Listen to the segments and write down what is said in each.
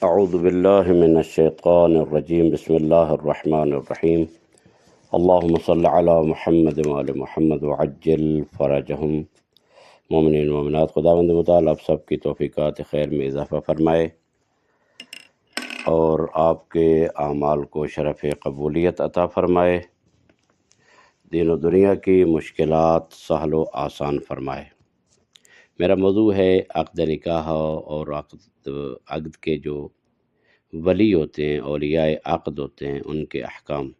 اعوذ باللہ من الشیطان الرجیم بسم اللہ الرحمن الرحیم اللہم صل علی محمد وعلی محمد وعجل فرجہم۔ مومنین مومنات، خداوند متعال آپ سب کی توفیقات خیر میں اضافہ فرمائے اور آپ کے اعمال کو شرف قبولیت عطا فرمائے، دین و دنیا کی مشکلات سہل و آسان فرمائے۔ میرا موضوع ہے عقد نکاح اور عقد کے جو ولی ہوتے ہیں، اولیاء عقد ہوتے ہیں، ان کے احکام۔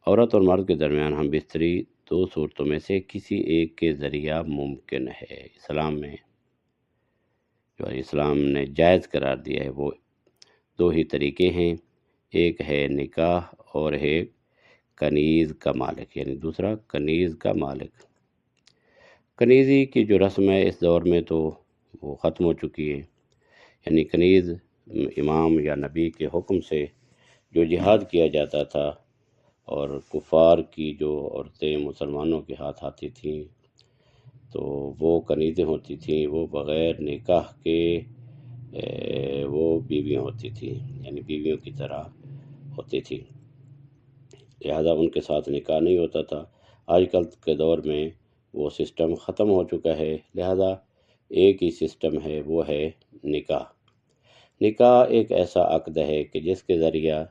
عورت اور مرد کے درمیان ہم بستری دو صورتوں میں سے کسی ایک کے ذریعہ ممکن ہے۔ اسلام میں جو اسلام نے جائز قرار دیا ہے وہ دو ہی طریقے ہیں، ایک ہے نکاح اور ایک کنیز کا مالک، یعنی دوسرا کنیز کا مالک۔ کنیزی کی جو رسم ہے اس دور میں تو وہ ختم ہو چکی ہے، یعنی کنیز امام یا نبی کے حکم سے جو جہاد کیا جاتا تھا اور کفار کی جو عورتیں مسلمانوں کے ہاتھ آتی تھیں تو وہ کنیزیں ہوتی تھیں، وہ بغیر نکاح کے وہ بیویاں ہوتی تھیں، یعنی بیویوں کی طرح ہوتی تھیں، لہذا ان کے ساتھ نکاح نہیں ہوتا تھا۔ آج کل کے دور میں وہ سسٹم ختم ہو چکا ہے، لہذا ایک ہی سسٹم ہے، وہ ہے نکاح۔ نکاح ایک ایسا عقد ہے کہ جس کے ذریعہ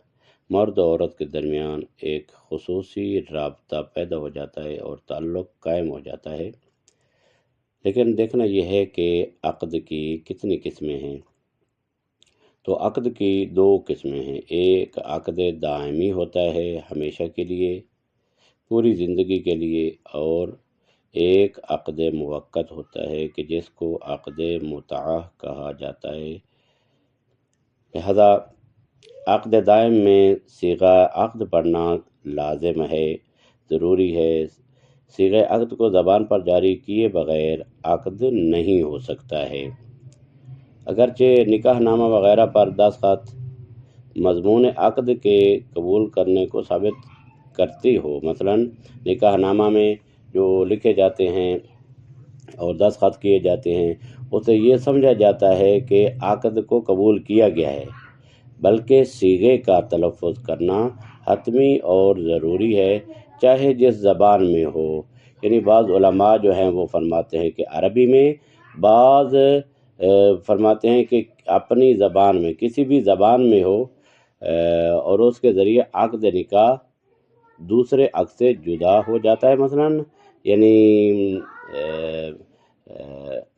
مرد و عورت کے درمیان ایک خصوصی رابطہ پیدا ہو جاتا ہے اور تعلق قائم ہو جاتا ہے۔ لیکن دیکھنا یہ ہے کہ عقد کی کتنی قسمیں ہیں۔ تو عقد کی دو قسمیں ہیں، ایک عقد دائمی ہوتا ہے ہمیشہ کے لیے، پوری زندگی کے لیے، اور ایک عقد موقت ہوتا ہے کہ جس کو عقد متعہ کہا جاتا ہے۔ لہذا عقد دائم میں صیغہ عقد پڑھنا لازم ہے، ضروری ہے۔ صیغہ عقد کو زبان پر جاری کیے بغیر عقد نہیں ہو سکتا ہے۔ اگرچہ نکاح نامہ وغیرہ پر دستخط مضمون عقد کے قبول کرنے کو ثابت کرتی ہو، مثلا نکاح نامہ میں جو لکھے جاتے ہیں اور دستخط کیے جاتے ہیں اسے یہ سمجھا جاتا ہے کہ عقد کو قبول کیا گیا ہے، بلکہ صیغے کا تلفظ کرنا حتمی اور ضروری ہے، چاہے جس زبان میں ہو۔ یعنی بعض علماء جو ہیں وہ فرماتے ہیں کہ عربی میں، بعض فرماتے ہیں کہ اپنی زبان میں، کسی بھی زبان میں ہو اور اس کے ذریعے عقد نکاح دوسرے عقد سے جدا ہو جاتا ہے، مثلا یعنی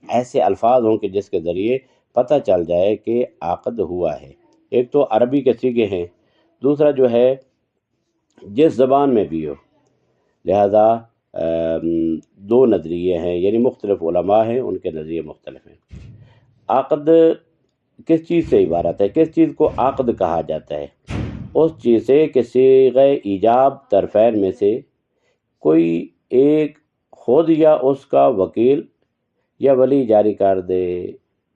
ایسے الفاظ ہوں کہ جس کے ذریعے پتہ چل جائے کہ عقد ہوا ہے۔ ایک تو عربی کے صیغے ہیں، دوسرا جو ہے جس زبان میں بھی ہو۔ لہذا دو نظریے ہیں، یعنی مختلف علماء ہیں، ان کے نظریے مختلف ہیں۔ عقد کس چیز سے عبارت ہے؟ کس چیز کو عقد کہا جاتا ہے؟ اس چیز سے کہ صیغہ ایجاب طرفین میں سے کوئی ایک خود یا اس کا وکیل یا ولی جاری کر دے۔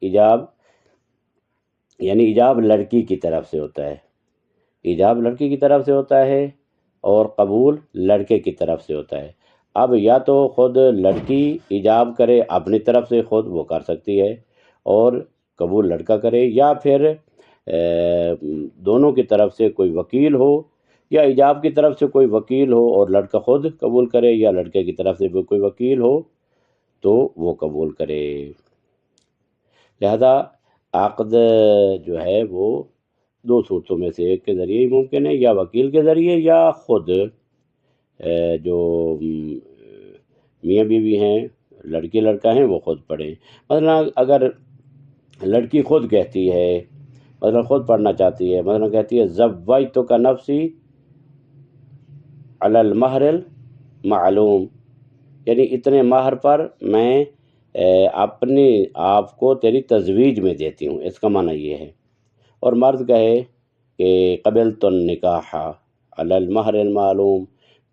ایجاب یعنی ایجاب لڑکی کی طرف سے ہوتا ہے، ایجاب لڑکی کی طرف سے ہوتا ہے اور قبول لڑکے کی طرف سے ہوتا ہے۔ اب یا تو خود لڑکی ایجاب کرے اپنی طرف سے، خود وہ کر سکتی ہے، اور قبول لڑکا کرے، یا پھر دونوں کی طرف سے کوئی وکیل ہو، یا ایجاب کی طرف سے کوئی وکیل ہو اور لڑکا خود قبول کرے، یا لڑکے کی طرف سے کوئی وکیل ہو تو وہ قبول کرے۔ لہذا عقد جو ہے وہ دو صورتوں میں سے ایک کے ذریعے ہی ممکن ہے، یا وکیل کے ذریعے یا خود جو میاں بیوی ہیں، لڑکی لڑکا ہیں، وہ خود پڑھیں۔ مثلا اگر لڑکی خود کہتی ہے، مثلا خود پڑھنا چاہتی ہے، مثلا کہتی ہے زوجتک نفسی علی المہر المعلوم، یعنی اتنے مہر پر میں اپنے آپ کو تیری تزویج میں دیتی ہوں، اس کا معنی یہ ہے۔ اور مرد کہے کہ قبلت النکاح علی المہر المعلوم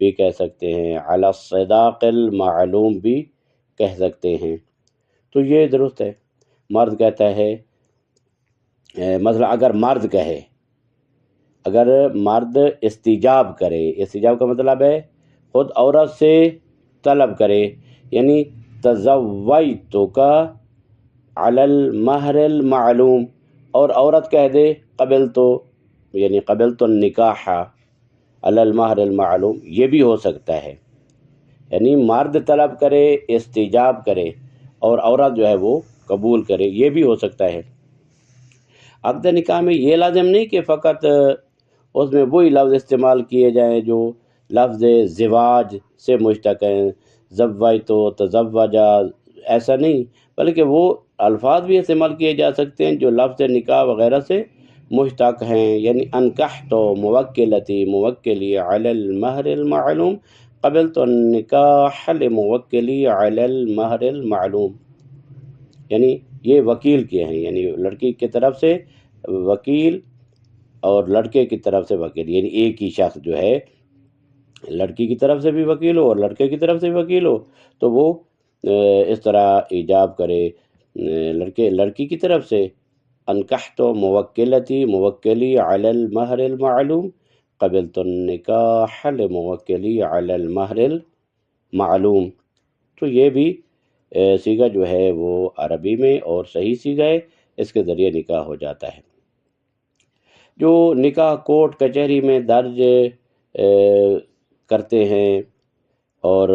بھی کہہ سکتے ہیں، علی الصداق المعلوم بھی کہہ سکتے ہیں، تو یہ درست ہے۔ مرد کہتا ہے، مثلا اگر مرد کہے، اگر مرد استجاب کرے، استجاب کا مطلب ہے خود عورت سے طلب کرے، یعنی تزوجتک علی المہر المعلوم، اور عورت کہہ دے قبل تو، یعنی قبل تو نکاح علی المہر المعلوم، یہ بھی ہو سکتا ہے، یعنی مرد طلب کرے، استجاب کرے، اور عورت جو ہے وہ قبول کرے، یہ بھی ہو سکتا ہے۔ عقد نکاح میں یہ لازم نہیں کہ فقط اس میں وہی لفظ استعمال کیے جائیں جو لفظ زواج سے مشتق ہیں، زوجتو، تزوجا، ایسا نہیں، بلکہ وہ الفاظ بھی استعمال کیے جا سکتے ہیں جو لفظ نکاح وغیرہ سے مشتق ہیں، یعنی انکحت موکلتی موکلی علی المہر المعلوم قبلت النکاح لموکلی علی المہر المعلوم، یعنی یہ وکیل کے ہیں، یعنی لڑکی کی طرف سے وکیل اور لڑکے کی طرف سے وکیل، یعنی ایک ہی شخص جو ہے لڑکی کی طرف سے بھی وکیل ہو اور لڑکے کی طرف سے بھی وکیل ہو، تو وہ اس طرح ایجاب کرے لڑکی کی طرف سے انکحت موکلتی موکلی علی المہر المعلوم قبلت النکاح لموکلی علی المہر المعلوم، تو یہ بھی صیغہ جو ہے وہ عربی میں اور صحیح صیغہ ہے، اس کے ذریعے نکاح ہو جاتا ہے۔ جو نکاح کورٹ کچہری میں درج کرتے ہیں اور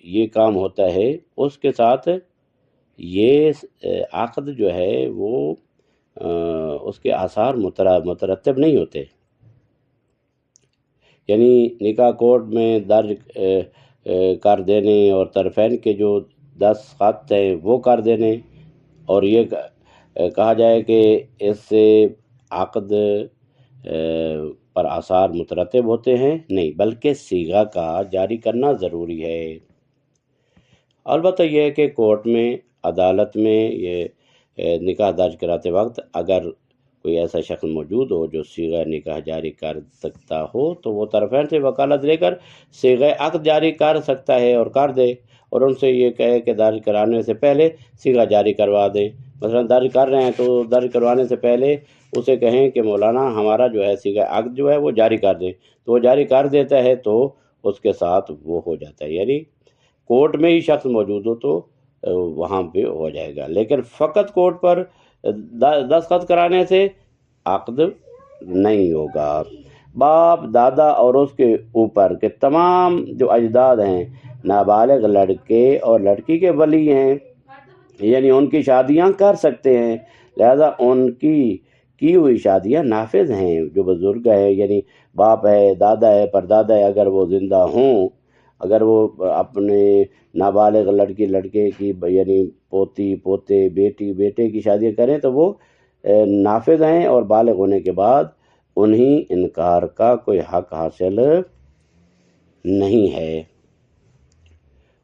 یہ کام ہوتا ہے، اس کے ساتھ یہ عقد جو ہے وہ اس کے آثار مترتب نہیں ہوتے، یعنی نکاح کورٹ میں درج کر دینے اور طرفین کے جو دستخط ہیں وہ کر دینے اور یہ کہا جائے کہ اس سے عقد پر آثار مترتب ہوتے ہیں، نہیں، بلکہ صیغہ کا جاری کرنا ضروری ہے۔ البتہ یہ ہے کہ کورٹ میں، عدالت میں یہ نکاح درج کراتے وقت اگر کوئی ایسا شخص موجود ہو جو صیغہ نکاح جاری کر سکتا ہو تو وہ طرفین سے وکالت لے کر صیغہ عقد جاری کر سکتا ہے اور کر دے، اور ان سے یہ کہے کہ درج کرانے سے پہلے صیغہ جاری کروا دیں۔ مثلا درج کر رہے ہیں تو درج کروانے سے پہلے اسے کہیں کہ مولانا ہمارا جو ہے صیغہ عقد جو ہے وہ جاری کر دیں، تو وہ جاری کر دیتا ہے تو اس کے ساتھ وہ ہو جاتا ہے، یعنی کورٹ میں ہی شخص موجود ہو تو وہاں پہ ہو جائے گا، لیکن فقط کورٹ پر دستخط کرانے سے عقد نہیں ہوگا۔ باپ، دادا اور اس کے اوپر کے تمام جو اجداد ہیں، نابالغ لڑکے اور لڑکی کے ولی ہیں، یعنی ان کی شادیاں کر سکتے ہیں، لہذا ان کی ہوئی شادیاں نافذ ہیں۔ جو بزرگ ہیں، یعنی باپ ہے، دادا ہے، پردادا ہے، اگر وہ زندہ ہوں، اگر وہ اپنے نابالغ لڑکے کی، یعنی پوتی، پوتے، بیٹی، بیٹے کی شادی کریں تو وہ نافذ ہیں، اور بالغ ہونے کے بعد انہیں انکار کا کوئی حق حاصل نہیں ہے۔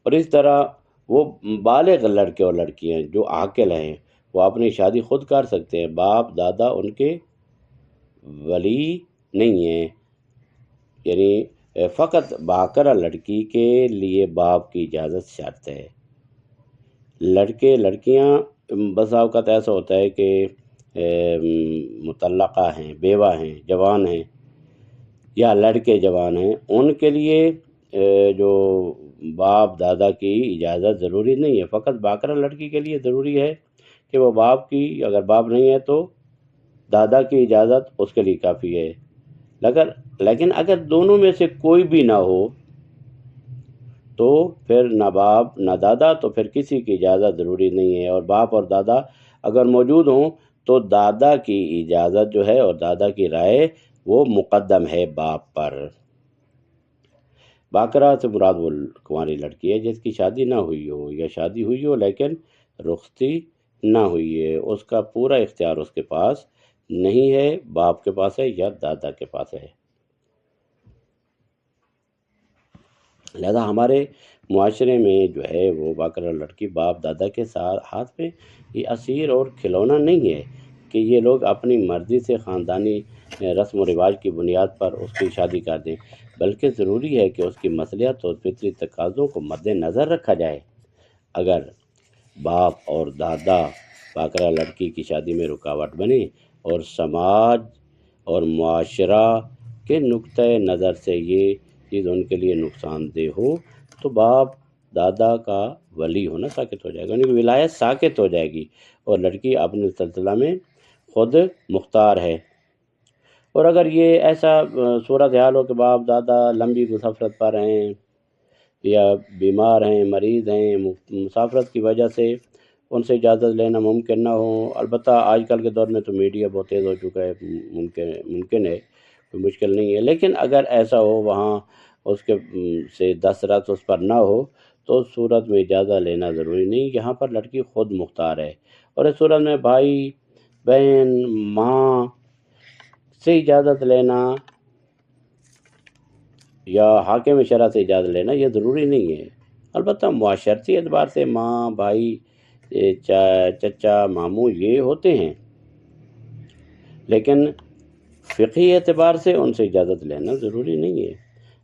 اور اس طرح وہ بالغ لڑکے اور لڑکیاں جو عاقل ہیں وہ اپنی شادی خود کر سکتے ہیں، باپ دادا ان کے ولی نہیں ہیں، یعنی فقط باکرہ لڑکی کے لیے باپ کی اجازت شرط ہے۔ لڑکے لڑکیاں بسا اوقات ایسا ہوتا ہے کہ مطلقہ ہیں، بیوہ ہیں، جوان ہیں، یا لڑکے جوان ہیں، ان کے لیے جو باپ دادا کی اجازت ضروری نہیں ہے، فقط باکرہ لڑکی کے لیے ضروری ہے کہ وہ باپ کی، اگر باپ نہیں ہے تو دادا کی اجازت اس کے لیے کافی ہے۔ لیکن اگر دونوں میں سے کوئی بھی نہ ہو تو پھر نہ باپ نہ دادا، تو پھر کسی کی اجازت ضروری نہیں ہے، اور باپ اور دادا اگر موجود ہوں تو دادا کی اجازت جو ہے اور دادا کی رائے وہ مقدم ہے باپ پر۔ باکرہ سے مراد وہ کنواری لڑکی ہے جس کی شادی نہ ہوئی ہو، یا شادی ہوئی ہو لیکن رخصتی نہ ہوئی ہے، اس کا پورا اختیار اس کے پاس نہیں ہے، باپ کے پاس ہے یا دادا کے پاس ہے۔ لہذا ہمارے معاشرے میں جو ہے وہ باکرہ لڑکی باپ دادا کے ہاتھ میں یہ اسیر اور کھلونا نہیں ہے کہ یہ لوگ اپنی مرضی سے خاندانی رسم و رواج کی بنیاد پر اس کی شادی کر دیں، بلکہ ضروری ہے کہ اس کی مصلحت اور فطری تقاضوں کو مد نظر رکھا جائے۔ اگر باپ اور دادا باکرہ لڑکی کی شادی میں رکاوٹ بنے اور سماج اور معاشرہ کے نقطۂ نظر سے یہ چیز ان کے لیے نقصان دہ ہو تو باپ دادا کا ولی ہونا ساقط ہو جائے گا، ان کی ولایت ساقط ہو جائے گی، اور لڑکی اپنے سلسلہ میں خود مختار ہے۔ اور اگر یہ ایسا صورتحال ہو کہ باپ دادا لمبی مسافرت پر ہیں یا بیمار ہیں، مریض ہیں، مسافرت کی وجہ سے ان سے اجازت لینا ممکن نہ ہو، البتہ آج کل کے دور میں تو میڈیا بہت تیز ہو چکا ہے، ممکن ہے، کوئی مشکل نہیں ہے، لیکن اگر ایسا ہو وہاں اس کے سے دسترس اس پر نہ ہو تو اس صورت میں اجازت لینا ضروری نہیں، یہاں پر لڑکی خود مختار ہے۔ اور اس صورت میں بھائی، بہن، ماں سے اجازت لینا یا حاکم شرع سے اجازت لینا یہ ضروری نہیں ہے، البتہ معاشرتی اعتبار سے ماں، بھائی، چچا، ماموں یہ ہوتے ہیں، لیکن فقہی اعتبار سے ان سے اجازت لینا ضروری نہیں ہے۔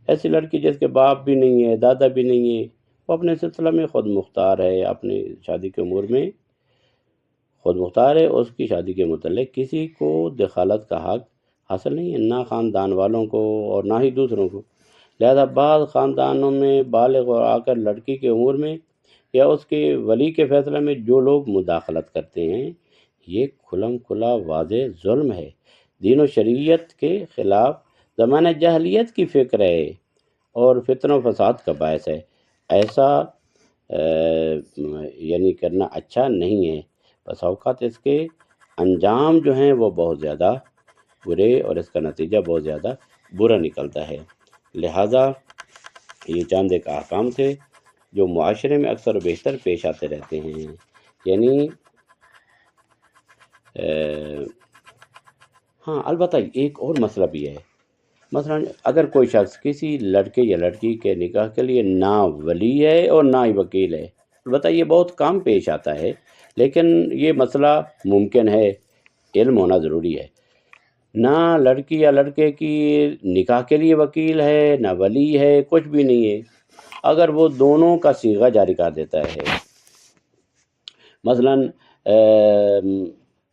ایسی لڑکی جس کے باپ بھی نہیں ہے، دادا بھی نہیں ہے، وہ اپنے سلسلہ میں خود مختار ہے، اپنی شادی کے امور میں خود مختار ہے، اس کی شادی کے متعلق کسی کو دخالت کا حق حاصل نہیں ہے، نہ خاندان والوں کو اور نہ ہی دوسروں کو۔ لہذا بعض خاندانوں میں بالغ ہو آ کر لڑکی کے امور میں یا اس کے ولی کے فیصلے میں جو لوگ مداخلت کرتے ہیں، یہ کھلم کھلا واضح ظلم ہے، دین و شریعت کے خلاف زمانہ جاہلیت کی فکر ہے اور فتنہ و فساد کا باعث ہے۔ ایسا یعنی کرنا اچھا نہیں ہے، بس اوقات اس کے انجام جو ہیں وہ بہت زیادہ برے اور اس کا نتیجہ بہت زیادہ برا نکلتا ہے۔ لہٰذا یہ چند ایک احکام تھے جو معاشرے میں اکثر و بیشتر پیش آتے رہتے ہیں، یعنی ہاں البتہ ایک اور مسئلہ بھی ہے، مثلا اگر کوئی شخص کسی لڑکے یا لڑکی کے نکاح کے لیے نہ ولی ہے اور نہ ہی وکیل ہے، البتہ یہ بہت کم پیش آتا ہے، لیکن یہ مسئلہ ممکن ہے، علم ہونا ضروری ہے۔ نہ لڑکی یا لڑکے کی نکاح کے لیے وکیل ہے، نہ ولی ہے، کچھ بھی نہیں ہے، اگر وہ دونوں کا صیغہ جاری کر دیتا ہے، مثلا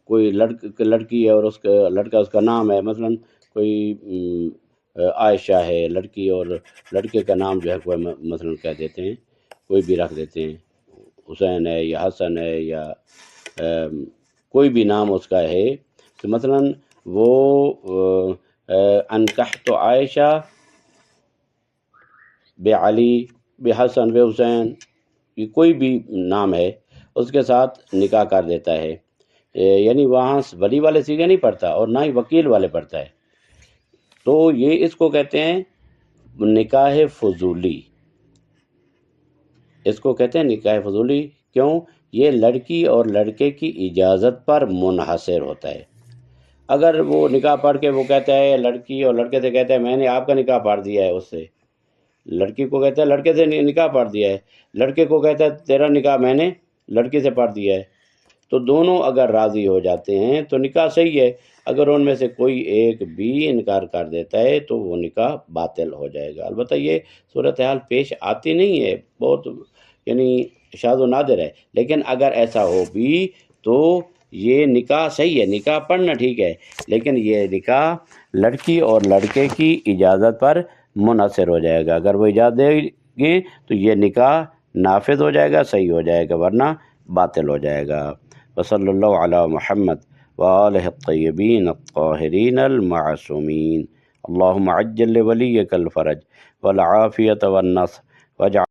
کوئی لڑکی ہے اور اس کا لڑکا، اس کا نام ہے مثلا کوئی عائشہ ہے لڑکی، اور لڑکے کا نام جو ہے کوئی مثلا کہہ دیتے ہیں، کوئی بھی رکھ دیتے ہیں، حسین ہے یا حسن ہے یا کوئی بھی نام اس کا ہے، تو مثلا وہ انکحت عائشہ بعلی بحسن بحسین، یہ کوئی بھی نام ہے اس کے ساتھ نکاح کر دیتا ہے، یعنی وہاں ولی والے صیغے نہیں پڑھتا اور نہ ہی وکیل والے پڑھتا ہے، تو یہ اس کو کہتے ہیں نکاح فضولی، اس کو کہتے ہیں نکاح فضولی۔ کیوں؟ یہ لڑکی اور لڑکے کی اجازت پر منحصر ہوتا ہے۔ اگر وہ نکاح پڑھ کے وہ کہتا ہے، لڑکی اور لڑکے سے کہتا ہے میں نے آپ کا نکاح پڑھ دیا ہے اس سے، لڑکی کو کہتا ہے لڑکے سے نکاح پڑھ دیا ہے، لڑکے کو کہتا ہے تیرا نکاح میں نے لڑکی سے پڑھ دیا ہے، تو دونوں اگر راضی ہو جاتے ہیں تو نکاح صحیح ہے، اگر ان میں سے کوئی ایک بھی انکار کر دیتا ہے تو وہ نکاح باطل ہو جائے گا۔ البتہ یہ صورتحال پیش آتی نہیں ہے، بہت یعنی شاذ و نادر ہے، لیکن اگر ایسا ہو بھی تو یہ نکاح صحیح ہے، نکاح پڑھنا ٹھیک ہے، لیکن یہ نکاح لڑکی اور لڑکے کی اجازت پر منحصر ہو جائے گا، اگر وہ اجازت دے گی تو یہ نکاح نافذ ہو جائے گا، صحیح ہو جائے گا، ورنہ باطل ہو جائے گا۔ وصلی اللہ علی محمد وآلہ الطیبین الطاہرین المعصومین۔ اللہم عجل لولیک الفرج والعافیۃ والنصر واجعل